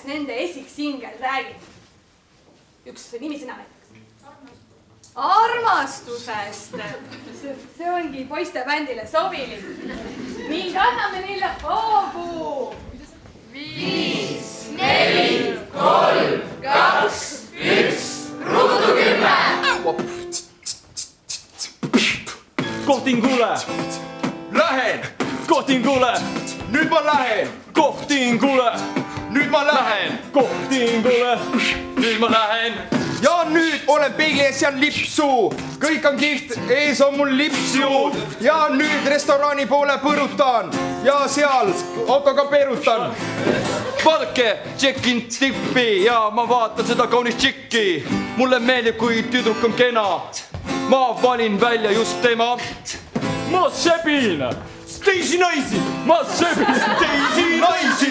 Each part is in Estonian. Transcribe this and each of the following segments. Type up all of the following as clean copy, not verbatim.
millest nende esiksingel räägib? Üks nimi sina näiteks. Armastusest. See ongi poiste bändile sobilik. Ning anname neile hoogu. 5, 4, 3, 2, 1, ruudu 10. Kohtingule! Lähen! Kohtingule! Nüüd ma lähen! Kohtingule! Nüüd ma lähen! Kohtingule! Nüüd ma lähen! Ja nüüd olen peegli ees seal lipsu. Kõik on kihvt, ees on mul lipsu. Ja nüüd restorani poole põrutan. Ja seal autoga peerutan. Vaadake, tšekin tippi ja ma vaatan seda kaunis tšikki. Mulle meeldib, kui tüdruk on kena. Ma valin välja just tema. Ma sebin! Teisi naisi! Ma sebin! Teisi naisi!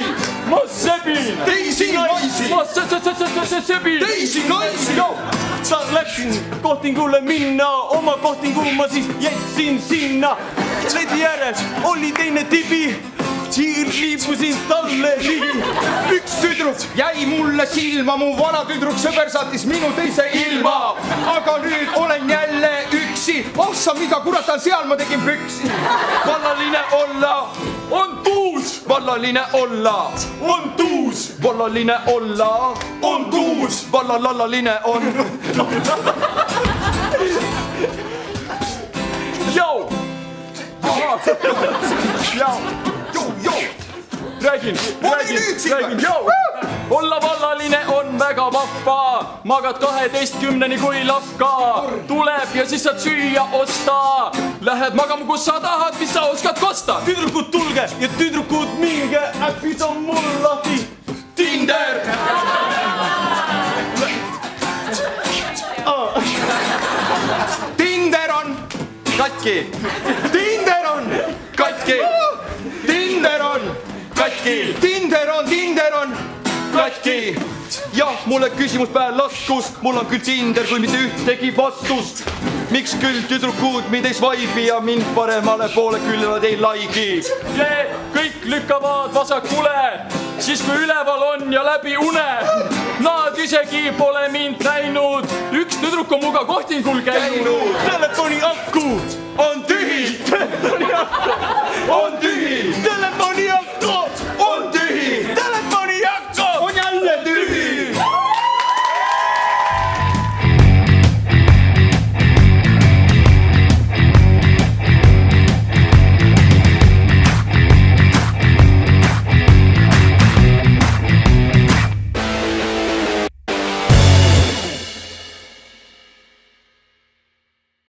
Ma sebin! Teisi naisi! Ma sebin! Teisi naisi! Ta läksin kohtingule minna, oma kohtingu ma siis jätsin sinna. Ledi ääres oli teine tibi, liibusin talle ligi. Üks tüdruk jäi mulle silma, mu vana tüdruk sõber saatis minu teise ilma. Aga nüüd olen jälle üksi, ossa mida kurat on seal, ma tegin püksi. Vallaline olla on tuus, vallaline olla on tuus, vallaline olla on tuus, vallalallaline on. Jau! Jau! Räägin, jau! Olla vallaline on väga vahva, magad 12-ni kui lafka. Tuleb ja siis saad süüa osta. Lähed magama, kus sa tahad, mis sa oskad kosta. Tüdrukud tulge ja tüdrukud minge, äpid on mul lahti. Tinder! Tinder on katki. Tinder on katki. Tinder on katki. Tinder on katki. Jah, mulle küsimus päev laskus. Mul on küll Tinder, kui mitte ühtegi vastust. Miks küll tüdrukud mind ei svaibi ja mind paremale poole küll nad ei laigi. Kõik lükkavad vasakule, siis kui üleval on ja läbi une. Nad isegi pole mind näinud. Üks tüdruk on muga kohtingul käinud. Telefoni aku on tühi. Telefoni aku on tühi.